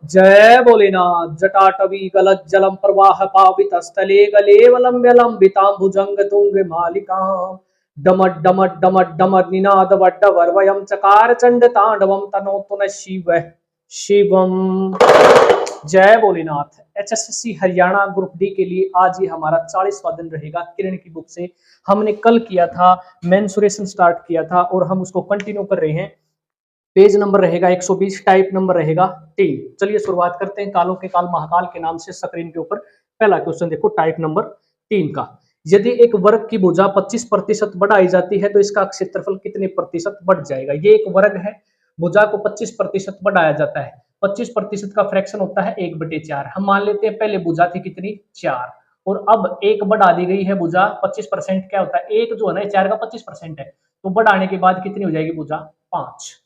जय भोलेनाथ। जटाटवी गलत जलम प्रवाह पावित स्थले गलेवलंब्य लंबितांबुजंग तुंग मालिकाम डमट डमट डमट डमट निनाद वड्डवर वयम चकार चंड तांडवम तनोतु न शिव शिवम। जय Bholenath. HSSC Haryana group D के लिए आज ये हमारा 40वां दिन रहेगा। किरण की बुक से हमने कल किया था, मेंसुरेशन स्टार्ट किया था और हम उसको कंटिन्यू कर रहे हैं। पेज नंबर रहेगा 120, टाइप नंबर रहेगा 3। चलिए शुरुआत करते हैं। कालों के काल महाकाल के नाम से स्क्रीन के ऊपर पहला क्वेश्चन देखो, टाइप नंबर 3 का। यदि एक वर्ग की भुजा 25% बढ़ाई जाती है तो इसका क्षेत्रफल कितने प्रतिशत बढ़ जाएगा। ये एक वर्ग है, भुजा को 25% बढ़ाया जाता है। 25% का फ्रैक्शन होता है 1/4। हम मान लेते हैं पहले भुजा थी कितनी, 4, और अब 1 बढ़ा दी गई है भुजा। 25% क्या होता है, 1 जो है ना 4 का 25% है, तो बढ़ाने के बाद कितनी हो जाएगी भुजा, 5।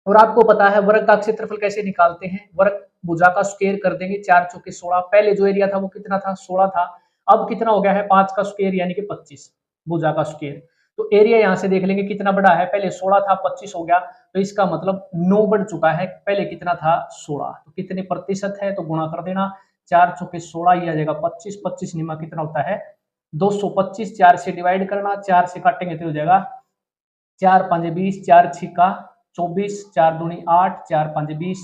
और आपको पता है वर्ग का क्षेत्रफल कैसे निकालते हैं, वर्ग भुजा का स्क्वायर कर देंगे, 4 चौके 16। पहले जो एरिया था वो कितना था, 16 था। अब कितना हो गया है, 5 का स्क्वायर यानी कि 25 भुजा का स्क्वायर। तो एरिया यहां से देख लेंगे कितना बड़ा है, पहले 16 था 25 हो गया, तो इसका मतलब 9 बढ़ चुका है। पहले कितना था 16, तो कितने प्रतिशत है तो गुणा कर देना, 4 चौके 16, ये आ जाएगा 25। 25 निमा कितना होता है 225। 4 से डिवाइड करना, 4 से काटेंगे तो हो जाएगा 4 5 20, 4 6 24, 4 दूनी 8, 4 5 20,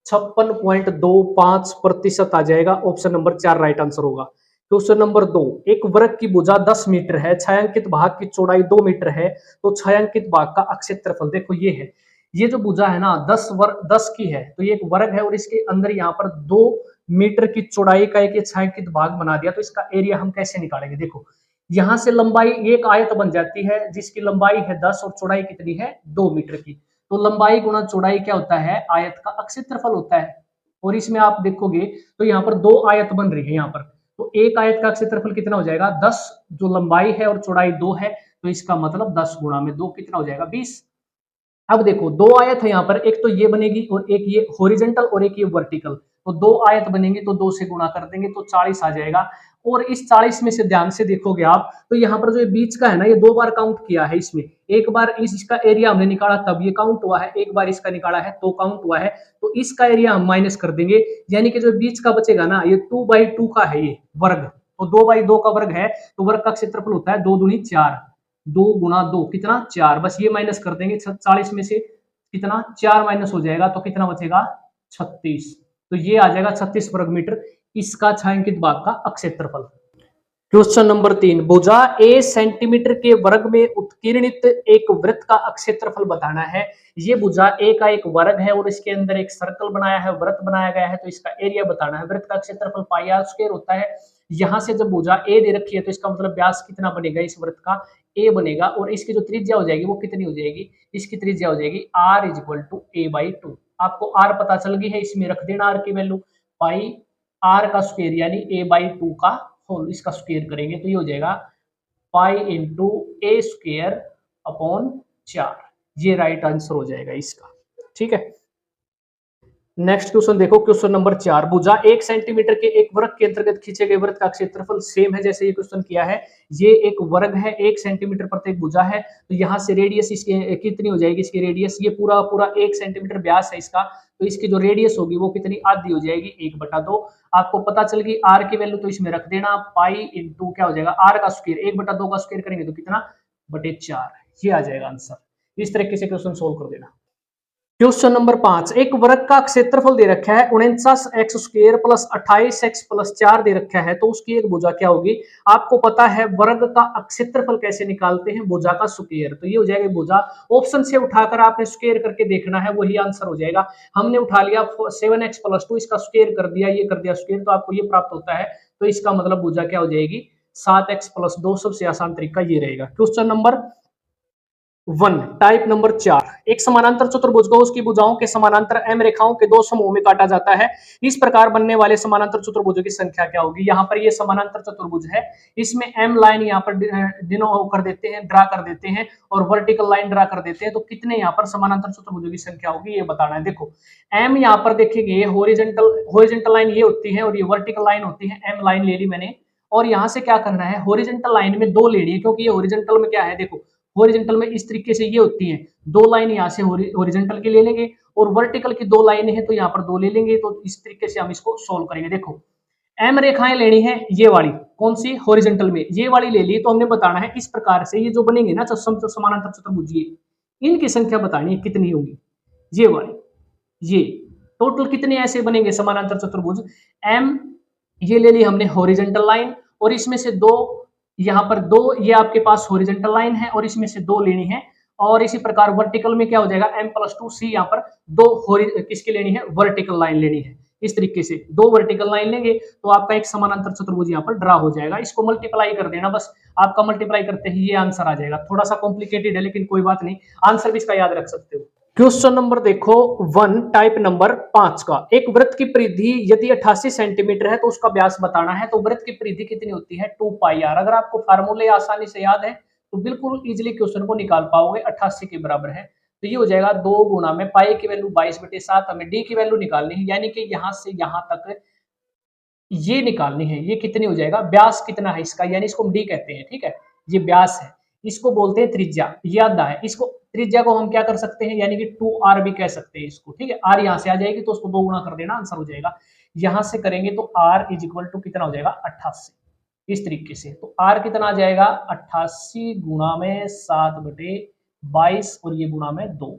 56.25% आ जाएगा। ऑप्शन नंबर 4 राइट आंसर होगा। क्वेश्चन नंबर 2, एक वर्ग की भुजा 10 मीटर है, छायांकित भाग की चौड़ाई 2 मीटर है, तो छायांकित भाग का क्षेत्रफल देखो ये है। ये जो भुजा है ना 10 की है, तो ये एक वर्ग है और इसके अंदर यहाँ पर 2 मीटर की चौड़ाई का एक छायांकित भाग बना दिया, तो इसका एरिया हम कैसे निकालेंगे। देखो यहां से लंबाई एक आयत बन जाती है जिसकी लंबाई है 10 और चौड़ाई कितनी है 2 मीटर की। तो लंबाई गुणा चौड़ाई क्या होता है, आयत का क्षेत्रफल होता है। और इसमें आप देखोगे तो यहाँ पर 2 आयत बन रही है यहाँ पर, तो एक आयत का क्षेत्रफल कितना हो जाएगा 10, जो लंबाई है और चौड़ाई 2 है, तो इसका मतलब 10 गुणा में 2 कितना हो जाएगा 20। अब देखो 2 आयत है यहाँ पर, एक तो ये बनेगी और एक ये हॉरिजॉन्टल और एक ये वर्टिकल, तो 2 आयत बनेंगे तो 2 से गुणा कर देंगे तो 40 आ जाएगा। और इस 40 में से ध्यान से देखोगे आप तो यहाँ पर जो ये बीच का है ना, ये 2 बार काउंट किया है इसमें। एक बार इसका एरिया हमने निकाला तब ये काउंट हुआ है, एक बार इसका निकाला है तो काउंट हुआ है, तो इसका एरिया हम माइनस कर देंगे, यानी कि जो बीच का बचेगा ना ये 2/2 का है ये वर्ग, तो 2/2 का वर्ग है, तो वर्ग का क्षेत्रफल होता है 2 दूनी 4, 2 गुणा 2 कितना 4, बस ये माइनस कर देंगे। 40 में से कितना 4 माइनस हो जाएगा तो कितना बचेगा 36, तो ये आ जाएगा 36 वर्ग मीटर इसका छायांकित भाग का क्षेत्रफल। क्वेश्चन नंबर 3, भुजा ए सेंटीमीटर के वर्ग में उत्कीर्णित एक वृत्त का क्षेत्रफल बताना है। ये भुजा ए का एक वर्ग है और इसके अंदर एक सर्कल बनाया है, वृत्त बनाया गया है, तो इसका एरिया बताना है। वृत्त का क्षेत्रफल पाई आर स्क्वायर होता है। यहां से जब भुजा ए दे रखी है तो इसका मतलब व्यास कितना बनेगा इस वृत्त का, ए बनेगा, और इसकी जो त्रिज्या हो जाएगी वो कितनी हो जाएगी, इसकी त्रिज्या हो जाएगी r = a/2। आपको r पता चल गई है, इसमें रख देना r की वैल्यू, पाई r का स्क्वायर यानी a/2 का होल, इसका स्क्वायर करेंगे तो ये हो जाएगा पाई इंटू ए स्क्वायर अपॉन 4। ये राइट आंसर हो जाएगा इसका, ठीक है। नेक्स्ट क्वेश्चन देखो, क्वेश्चन नंबर 4, भुजा 1 सेंटीमीटर के एक वर्ग के अंतर्गत खींचे गए वृत्त का क्षेत्रफल सेम है जैसे ये क्वेश्चन किया है। ये एक वर्ग है, 1 सेंटीमीटर प्रत्येक भुजा है, तो यहाँ से रेडियस इसकी कितनी हो जाएगी, इसकी रेडियस ये पूरा पूरा 1 सेंटीमीटर व्यास है इसका, तो इसकी जो रेडियस होगी वो कितनी आधी हो जाएगी 1/2। आपको पता चल गई आर की वैल्यू, तो इसमें रख देना पाई इंटू क्या हो जाएगा आर का स्क्वायर, 1/2 का स्क्वायर करेंगे तो कितना बटे 4, ये आ जाएगा आंसर। इस तरीके से क्वेश्चन सोल्व कर देना। क्वेश्चन नंबर 5, एक वर्ग का क्षेत्रफल दे रखा है 49x² + 28x + 4 दे रखा है, तो उसकी एक भुजा क्या होगी। आपको पता है वर्ग का क्षेत्रफल कैसे निकालते हैं, भुजा का स्क्वायर, तो ये हो जाएगा भुजा। ऑप्शन से उठाकर आपने स्क्वायर करके देखना है, वही आंसर हो जाएगा। हमने उठा लिया 7x + 2, इसका स्क्वायर कर दिया, ये कर दिया स्क्वायर, तो आपको ये प्राप्त होता है, तो इसका मतलब भुजा क्या हो जाएगी 7x + 2। सबसे आसान तरीका ये रहेगा। क्वेश्चन नंबर 1, टाइप नंबर 4, एक समानांतर चतुर्भुज को उसकी भुजाओं के समानांतर m रेखाओं के 2 समूह में काटा जाता है। इस प्रकार बनने वाले समानांतर चतुर्भुजों की संख्या क्या होगी। यहाँ पर ये समानांतर चतुर्भुज है, इसमें m लाइन यहाँ पर डिनो कर देते हैं, ड्रा कर देते हैं, और वर्टिकल लाइन ड्रा कर देते हैं, तो कितने यहाँ पर समानांतर चतुर्भुजों की संख्या होगी ये बताना है। देखो m यहाँ पर देखेंगे हॉरिजॉन्टल लाइन ये होती है और ये वर्टिकल लाइन होती है, m लाइन ले ली मैंने, और यहाँ से क्या करना है हॉरिजॉन्टल लाइन में 2 लेनी है, क्योंकि ये हॉरिजॉन्टल में क्या है देखो हॉरिजॉन्टल में इस तरीके से ये होती है, दो लाइन यहाँ से हॉरिजॉन्टल की ले लेंगे और वर्टिकल की दो लाइन है तो यहाँ पर दो ले लेंगे। तो इस तरीके से हम इसको सोल्व करेंगे। देखो एम रेखाएं लेनी है, ये वाली कौन सी, हॉरिजॉन्टल में ये वाली ले ली, तो हमने बताना है इस प्रकार से ये जो बनेंगे ना समानांतर चतुर्भुज, इनकी संख्या बतानी है कितनी होगी। ये वाली, ये टोटल कितने ऐसे बनेंगे समानांतर चतुर्भुज। एम ये ले ली हमने हॉरिजॉन्टल लाइन, और इसमें से दो यहाँ पर दो ये आपके पास हॉरिजॉन्टल लाइन है और इसमें से दो लेनी है। और इसी प्रकार वर्टिकल में क्या हो जाएगा, m+2c, यहाँ पर दो किसकी लेनी है, वर्टिकल लाइन लेनी है। इस तरीके से दो वर्टिकल लाइन लेंगे तो आपका एक समानांतर चतुर्भुज यहाँ पर ड्रा हो जाएगा। इसको मल्टीप्लाई कर देना बस, आपका मल्टीप्लाई करते ही ये आंसर आ जाएगा। थोड़ा सा कॉम्प्लिकेटेड है लेकिन कोई बात नहीं, आंसर भी इसका याद रख सकते हो। क्वेश्चन नंबर देखो 1 टाइप नंबर 5 का, एक वृत्त की परिधि यदि 88 सेंटीमीटर है तो उसका व्यास बताना है। तो वृत्त की परिधि कितनी होती है, 2πr। अगर आपको फार्मूले आसानी से याद है तो बिल्कुल इजीली क्वेश्चन को निकाल पाओगे। 88 के बराबर है तो ये हो जाएगा 2 गुना में पाई की वैल्यू 22/7, हमें डी की वैल्यू निकालनी है, यानी कि यहां से यहां तक ये निकालनी है। ये कितनी हो जाएगा, व्यास कितना है इसका, यानी इसको हम डी कहते हैं, ठीक है, ये व्यास है, इसको बोलते हैं त्रिज्या, ये आधा है। इसको त्रिज्या को हम क्या कर सकते हैं, यानी कि 2r भी कह सकते हैं इसको, ठीक है। r यहां से आ जाएगी तो उसको 2 गुना कर देना, आंसर हो जाएगा। यहां से करेंगे तो r इक्वल टू कितना हो जाएगा, 88, इस तरीके से। तो r कितना आ जाएगा, 88 गुना में 7/22 और ये गुना में 2,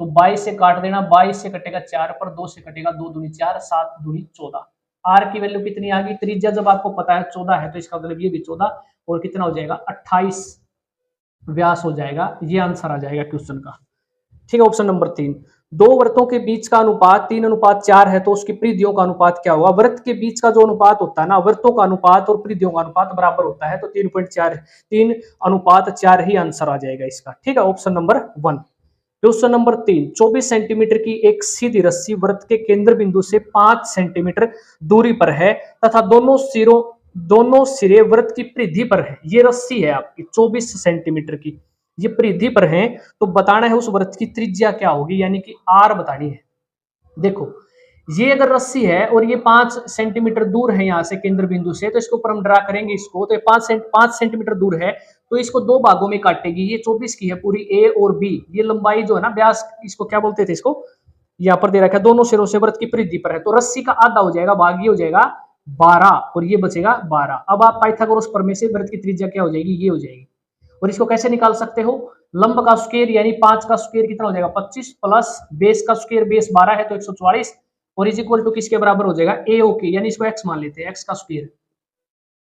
तो 22 से काट देना, 22 से कटेगा 4 पर, 2 से कटेगा 2 दूनी 4, 7 दूनी 14। आर की वैल्यू कितनी आ गई, त्रिज्या जब आपको पता है 14 है तो इसका मतलब ये भी 14 और कितना हो जाएगा 28 व्यास हो जाएगा। ये आंसर आ जाएगा क्वेश्चन का, ठीक है। ऑप्शन नंबर 3, दो वृत्तों के बीच का अनुपात 3:4 है तो उसकी परिधियों का अनुपात क्या होगा। वृत्त के बीच का जो अनुपात होता है ना, वृत्तों का अनुपात और परिधियों का अनुपात बराबर होता है, तो 3:4 ही आंसर आ जाएगा इसका, ठीक है। Option number 1। Question number 3, 24 centimetre की एक सीधी रस्सी वृत्त के केंद्र बिंदु से 5 सेंटीमीटर दूरी पर है तथा दोनों सिरे वृत्त की परिधि पर है। ये रस्सी है आपकी 24 सेंटीमीटर की, ये परिधि पर है, तो बताना है उस वृत्त की त्रिज्या क्या होगी, यानी कि r बतानी है। देखो ये अगर रस्सी है और ये 5 सेंटीमीटर दूर है यहाँ से केंद्र बिंदु से, तो इसके ऊपर हम ड्रा करेंगे इसको, तो 5 सेंटीमीटर दूर है तो इसको दो भागों में काटेगी। ये 24 की है पूरी ए और बी, ये लंबाई जो है ना व्यास, इसको क्या बोलते थे, इसको यहाँ पर दे रखा है, दोनों सिरों से वृत्त की परिधि पर है, तो रस्सी का आधा हो जाएगा, भाग ये हो जाएगा 12 और ये बचेगा 12। अब आप पाइथागोरस प्रमेय से वृत्त की त्रिज्या क्या हो जाएगी, ये हो जाएगी। और इसको कैसे निकाल सकते हो, लंब का स्क्वायर यानी 5 का स्क्वायर कितना हो जाएगा 25 प्लस बेस का स्क्वायर, बेस 12 है तो 144 और इज इक्वल टू किसके बराबर हो जाएगा, ए ओ के, यानी इसको x मान लेते हैं, x का स्क्वायर,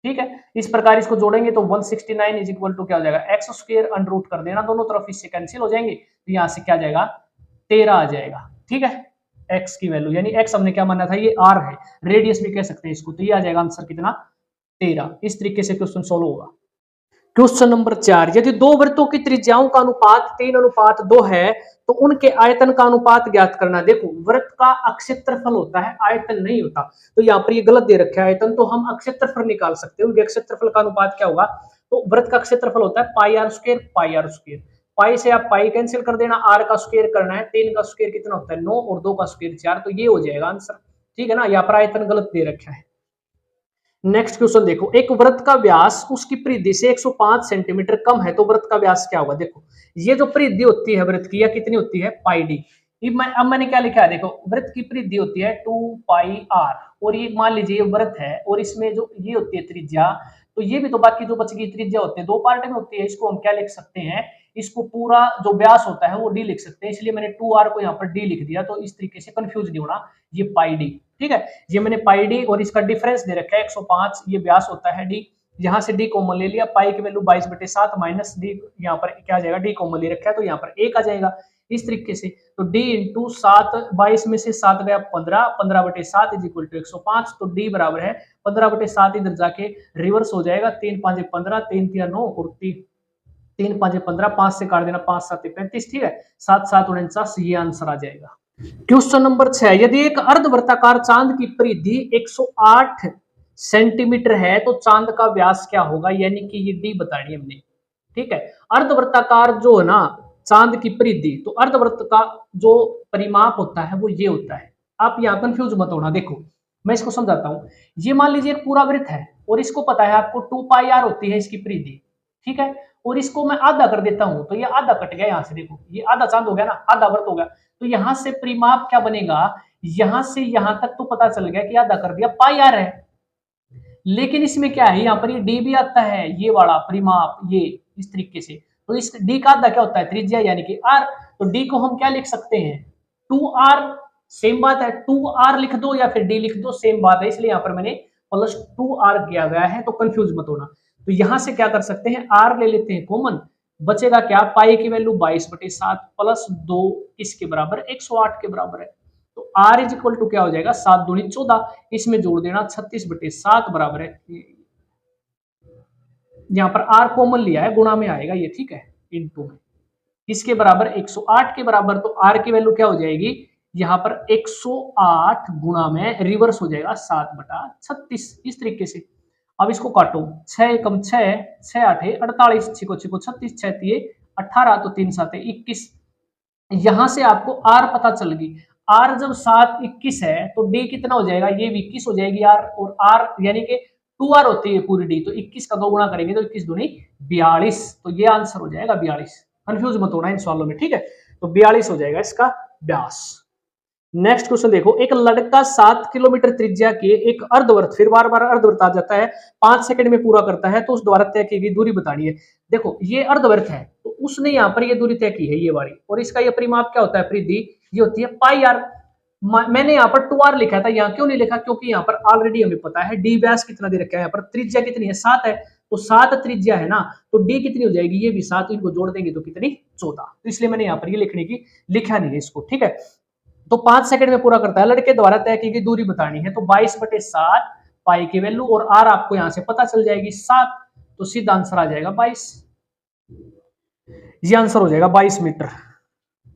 ठीक है। इस प्रकार इसको जोड़ेंगे तो 169 इज इक्वल टू क्या हो जाएगा, एक्स स्क्वायर अंडर रूट कर देना, दोनों तरफ इससे कैंसिल हो जाएंगे, तो यहाँ से क्या आ जाएगा 13 आ जाएगा, ठीक है। x की वैल्यू यानी x हमने क्या माना था, ये r है, रेडियस भी कह सकते हैं इसको, तो ये आ जाएगा आंसर कितना 13। इस तरीके से क्वेश्चन सोल्व होगा। क्वेश्चन नंबर 4, यदि दो वृत्तों की त्रिज्याओं का अनुपात 3:2 है तो उनके आयतन का अनुपात ज्ञात करना। देखो वृत्त का अक्षेत्रफल होता है, आयतन नहीं होता, तो यहाँ पर ये गलत दे रखा है आयतन, तो हम अक्षेत्रफल निकाल सकते हैं। उनके अक्षेत्रफल का अनुपात क्या होगा, तो वृत्त का क्षेत्रफल होता है πr², पाई से आप पाई कैंसिल कर देना, r का स्क्वायर करना है, 3 का स्क्वायर कितना होता है 9 और 2 का स्क्वायर 4, तो ये हो जाएगा आंसर, ठीक है ना। यहाँ पर आयतन गलत दे रखा है। नेक्स्ट क्वेश्चन देखो, एक वृत्त का व्यास उसकी परिधि से 105 सेंटीमीटर कम है तो वृत्त का व्यास क्या होगा। देखो ये जो परिधि होती है वृत्त की, या कितनी होती है πd। अब मैंने क्या लिखा है, देखो वृत्त की परिधि होती है 2πr और ये मान लीजिए वृत्त है और इसमें जो ये होती है त्रिज्या, तो ये भी तो बाकी जो बच गई त्रिज्या होती है, दो पार्ट में होती है, इसको हम क्या लिख सकते हैं, इसको पूरा जो व्यास होता है वो d लिख सकते हैं, इसलिए मैंने 2r को यहाँ पर d लिख दिया, तो इस तरीके से कंफ्यूज नहीं होना, ये πd, ठीक है। ये मैंने πd और इसका डिफरेंस दे रखा है 105, ये व्यास होता है d, यहाँ से d कॉमन ले लिया, पाई की वैल्यू 22/7 माइनस d, यहाँ पर क्या आ जाएगा, d कॉमन ले रखा है तो यहाँ पर 1 आ जाएगा, इस तरीके से। तो d इंटू 7, 22 में से 7 गया 15, 15/7 इज इक्वल टू 105, तो d बराबर है 15/7, इधर जाके रिवर्स हो जाएगा, 3 5 15, 3 3 9 और 3 5 15, 5 से काट देना, 5 7 35, ठीक है, 7 7 49, ये आंसर आ जाएगा। क्वेश्चन नंबर 6, यदि एक अर्धवृत्ताकार चांद की परिधि 108 सेंटीमीटर है तो चांद का व्यास क्या होगा, यानी कि ये डी बतानी है हमने, ठीक है। अर्धवृत्ताकार जो है ना चांद की परिधि, तो अर्धवृत्त का जो परिमाप होता है वो ये होता है, आप यहाँ कंफ्यूज मत होना। देखो मैं इसको समझाता हूँ, ये मान लीजिए एक पूरा वृत्त है और इसको पता है आपको 2πr होती है इसकी परिधि, ठीक है, और इसको मैं आधा कर देता हूं तो ये आधा कट गया, यहां से देखो ये आधा चांद हो गया ना, आधा वर्त हो गया। तो यहां से परिमाप क्या बनेगा, यहां से यहां तक तो पता चल गया कि आधा कर दिया, पाई आर है। लेकिन इसमें क्या है, यहाँ पर ये डी भी आता है, ये वाला परिमाप, ये इस तरीके से। तो इस डी का आधा क्या होता है, त्रिज्या यानी कि आर। तो डी को हम क्या लिख सकते हैं, 2r। सेम बात है, 2r लिख दो या फिर डी लिख दो, सेम बात है, इसलिए यहाँ पर मैंने +2r किया गया है, तो कंफ्यूज मत होना। तो यहां से क्या कर सकते हैं, r ले लेते हैं कॉमन, बचेगा क्या, पाई की वैल्यू 22/7 प्लस 2 किसके बराबर, 108 के बराबर है। तो r इज इक्वल टू क्या हो जाएगा, 7 दूनी 14, इसमें जोड़ देना 36/7 बराबर है, यहाँ पर r कॉमन लिया है, गुणा में आएगा ये, ठीक है, इनटू में किसके बराबर, 108 के बराबर। तो r की वैल्यू क्या हो जाएगी, यहाँ पर 108 गुणा में रिवर्स हो जाएगा 7/36, इस तरीके से। अब इसको काटो, 6 एकम 6, 6 आठे 48, 6 को 36, 6 तिये 18, तो 3 साते 21। यहां से आपको r पता चल गई, r जब 7 21 है तो d कितना हो जाएगा, ये भी 21 हो जाएगी r, और r यानी कि 2r होती है पूरी d, तो 21 का 2 गुणा करेंगे तो 21 दूनी 42, तो ये आंसर हो जाएगा 42। कंफ्यूज मत होना इन सवालों में, ठीक है। तो 42 हो जाएगा इसका व्यास। नेक्स्ट क्वेश्चन देखो, एक लड़का 7 किलोमीटर त्रिज्या के एक अर्धवृत्त, फिर बार बार अर्धवृत्त आ जाता है, 5 सेकंड में पूरा करता है, तो उस द्वारा तय की गई दूरी बतानी है। देखो ये अर्धवृत्त है, तो उसने यहाँ पर ये दूरी तय की है ये वाली, और इसका ये परिमाप क्या होता है प्रीति, ये होती है पाई आर। मैंने यहाँ पर 2r लिखा था, यहाँ क्यों नहीं लिखा, क्योंकि यहाँ पर ऑलरेडी हमें पता है डी व्यास कितना दे रखा है, यहाँ पर त्रिज्या कितनी है, 7 है, तो 7 त्रिज्या है ना, तो डी कितनी हो जाएगी, ये भी 7, इनको जोड़ देंगे तो कितनी, 14। तो इसलिए मैंने यहाँ पर ये लिखने की लिखा नहीं है इसको, ठीक है। तो 5 सेकंड में पूरा करता है, लड़के द्वारा तय की गई दूरी बतानी है, तो 22/7 पाई की वैल्यू, और आर आपको यहां से पता चल जाएगी 7, तो सीधा आंसर आ जाएगा 22, ये आंसर हो जाएगा 22 मीटर,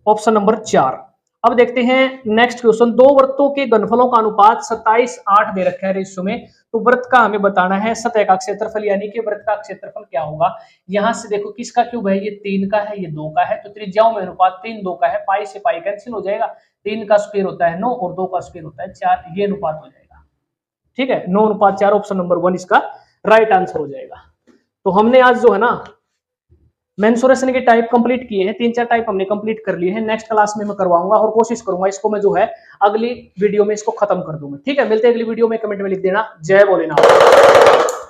ऑप्शन नंबर 4। अब देखते हैं नेक्स्ट क्वेश्चन, दो वृत्तों के घनफलों का अनुपात 27:8 दे रखा है रेशियो में, तो वृत्त का हमें बताना है सतह का क्षेत्रफल, यानी कि वृत्त का क्षेत्रफल क्या होगा। यहां से देखो किसका क्यूब है, ये 3 का है, ये 2 का है, तो त्रिज्याओं में अनुपात 3 2 का है, पाई से पाई कैंसिल हो जाएगा, 3 का स्क्वायर होता है 9 और 2 का स्क्वायर होता है 4, ये अनुपात हो जाएगा, ठीक है, 9:4, ऑप्शन नंबर 1 इसका राइट आंसर हो जाएगा। तो हमने आज जो है ना मेंसुरेशन के टाइप कंप्लीट किए हैं, 3-4 टाइप हमने कंप्लीट कर लिए हैं, नेक्स्ट क्लास में मैं करवाऊंगा और कोशिश करूंगा इसको मैं जो है अगली वीडियो में इसको खत्म कर दूंगा, ठीक है। मिलते हैं अगली वीडियो में, कमेंट में लिख देना जय भोलेनाथ।